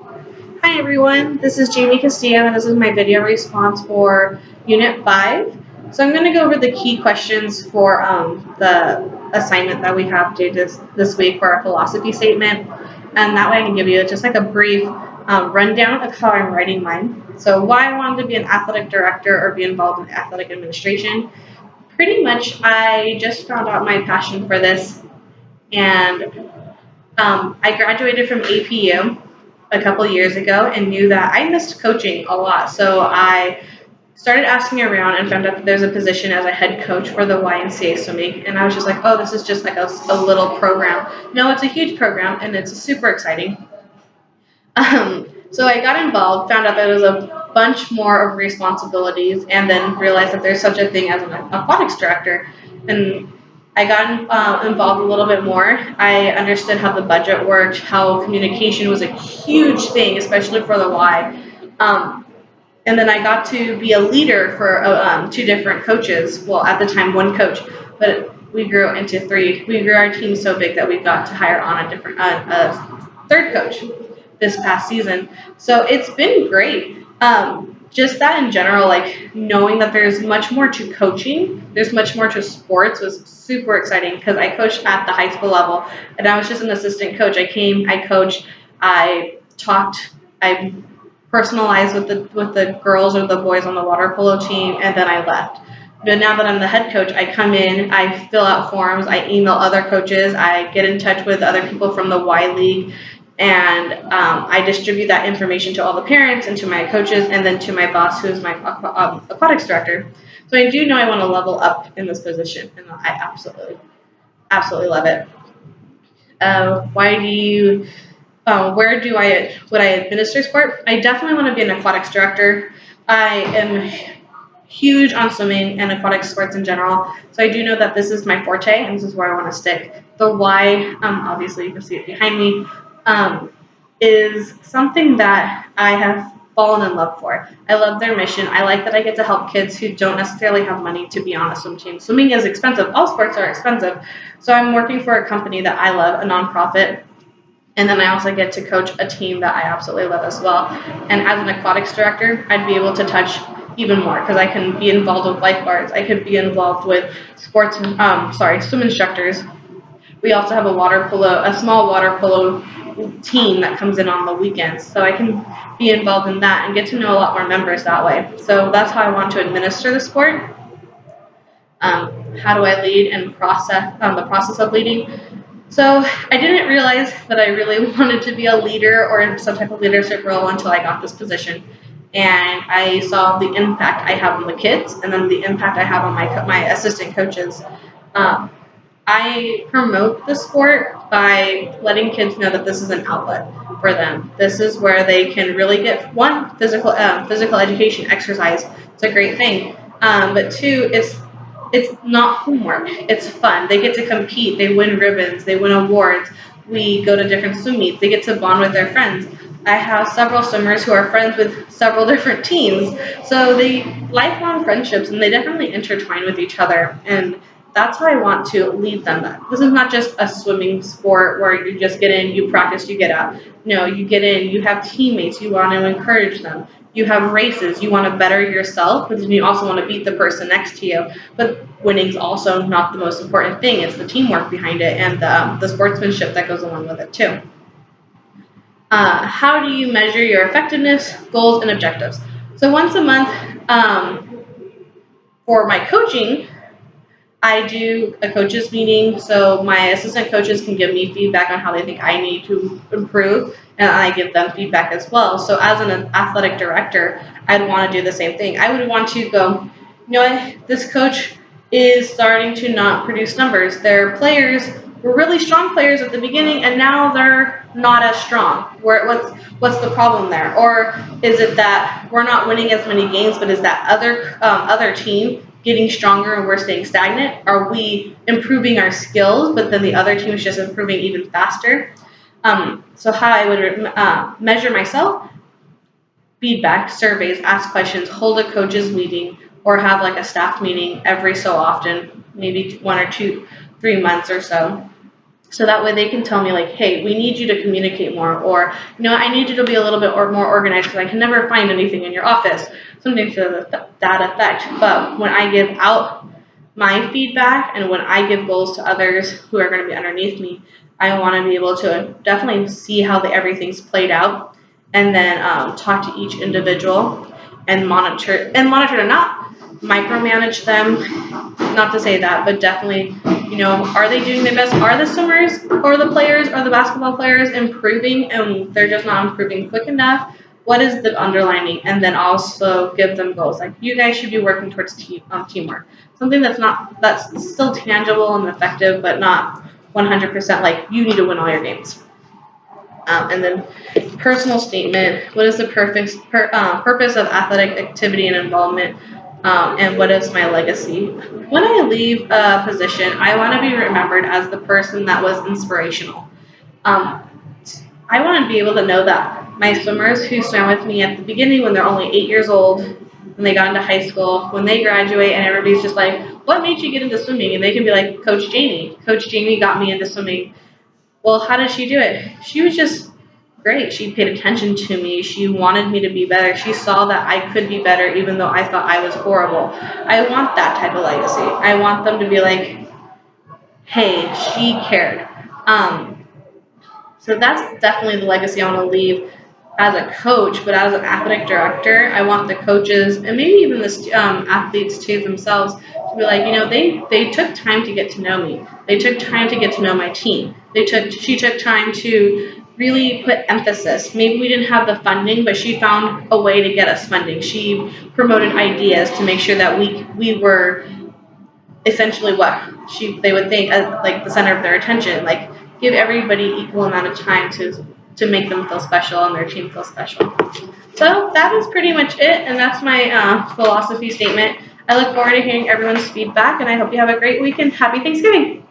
Hi everyone, this is Jamie Castillo and this is my video response for Unit 5. So I'm going to go over the key questions for the assignment that we have due this week for our philosophy statement. And that way I can give you just like a brief rundown of how I'm writing mine. So why I wanted to be an athletic director or be involved in athletic administration. Pretty much I just found out my passion for this and I graduated from APU a couple years ago and knew that I missed coaching a lot. So I started asking around and found out that there's a position as a head coach for the YMCA swimming. And I was just like, oh, this is just like a little program. No, it's a huge program and it's super exciting. So I got involved, found out that there was a bunch more of responsibilities, and then realized that there's such a thing as an aquatics director. And I got involved a little bit more. I understood how the budget worked, how communication was a huge thing, especially for the Y. And then I got to be a leader for two different coaches. Well, at the time, one coach, but we grew into three. We grew our team so big that we got to hire on a third coach this past season. So it's been great. Just that in general, like knowing that there's much more to coaching, there's much more to sports was super exciting because I coached at the high school level and I was just an assistant coach. I coached, I talked, I personalized with the girls or the boys on the water polo team, and then I left. But now that I'm the head coach, I come in, I fill out forms, I email other coaches, I get in touch with other people from the Y League, and I distribute that information to all the parents and to my coaches, and then to my boss, who is my aquatics director. So I do know I want to level up in this position, and I absolutely love it. Why do you where do I would I administer sport? I definitely want to be an aquatics director. I am huge on swimming and aquatic sports in general, so I do know that this is my forte and this is where I want to stick. The why, obviously you can see it behind me, is something that I have fallen in love for. I love their mission. I like that I get to help kids who don't necessarily have money to be on a swim team. Swimming is expensive. All sports are expensive. So I'm working for a company that I love, a nonprofit, and then I also get to coach a team that I absolutely love as well. And as an aquatics director, I'd be able to touch even more because I can be involved with lifeguards. I could be involved with swim instructors. We also have a small water polo team that comes in on the weekends. So I can be involved in that and get to know a lot more members that way. So that's how I want to administer the sport. How do I lead and the process of leading? So I didn't realize that I really wanted to be a leader or in some type of leadership role until I got this position. And I saw the impact I have on the kids and then the impact I have on my assistant coaches. Um, I promote the sport by letting kids know that this is an outlet for them. This is where they can really get one physical education, exercise. It's a great thing, but two, it's not homework. It's fun. They get to compete. They win ribbons. They win awards. We go to different swim meets. They get to bond with their friends. I have several swimmers who are friends with several different teams, so they lifelong friendships, and they definitely intertwine with each other. And that's how I want to lead them. This is not just a swimming sport where you just get in, you practice, you get out. No, you get in, you have teammates, you want to encourage them. You have races, you want to better yourself, but then you also want to beat the person next to you. But winning's also not the most important thing. It's the teamwork behind it and the sportsmanship that goes along with it too. How do you measure your effectiveness, goals, and objectives? So once a month, for my coaching, I do a coaches meeting, so my assistant coaches can give me feedback on how they think I need to improve, and I give them feedback as well. So as an athletic director, I'd want to do the same thing. I would want to go, you know what, this coach is starting to not produce numbers. Their players were really strong players at the beginning, and now they're not as strong. What's the problem there? Or is it that we're not winning as many games, but is that other team getting stronger and we're staying stagnant? Are we improving our skills, but then the other team is just improving even faster? So how I would measure myself: feedback, surveys, ask questions, hold a coaches meeting, or have like a staff meeting every so often, maybe 1 or 2, 3 months or so. So that way they can tell me like, hey, we need you to communicate more, or I need you to be a little bit more organized because I can never find anything in your office, something to that effect. But when I give out my feedback and when I give goals to others who are going to be underneath me, I want to be able to definitely see how everything's played out, and then talk to each individual and monitor to not micromanage them. Not to say that, but definitely, are they doing their best? Are the swimmers or the players or the basketball players improving and they're just not improving quick enough? What is the underlining? And then also give them goals. Like, you guys should be working towards teamwork. Something that's still tangible and effective, but not 100% like you need to win all your games. And then personal statement. What is the purpose of athletic activity and involvement? And what is my legacy? When I leave a position, I want to be remembered as the person that was inspirational. I want to be able to know that my swimmers who swam with me at the beginning when they're only 8 years old, when they got into high school, when they graduate and everybody's just like, what made you get into swimming? And they can be like, Coach Jamie. Coach Jamie got me into swimming. Well, how did she do it? She was just great. She paid attention to me. She wanted me to be better. She saw that I could be better even though I thought I was horrible. I want that type of legacy. I want them to be like, hey, she cared. So that's definitely the legacy I want to leave as a coach, but as an athletic director, I want the coaches and maybe even the athletes too themselves to be like, they took time to get to know me. They took time to get to know my team. She took time to really put emphasis. Maybe we didn't have the funding, but she found a way to get us funding. She promoted ideas to make sure that we were essentially what they would think as like the center of their attention. Like, give everybody equal amount of time to make them feel special and their team feel special. So that is pretty much it, and that's my philosophy statement. I look forward to hearing everyone's feedback, and I hope you have a great weekend. Happy Thanksgiving!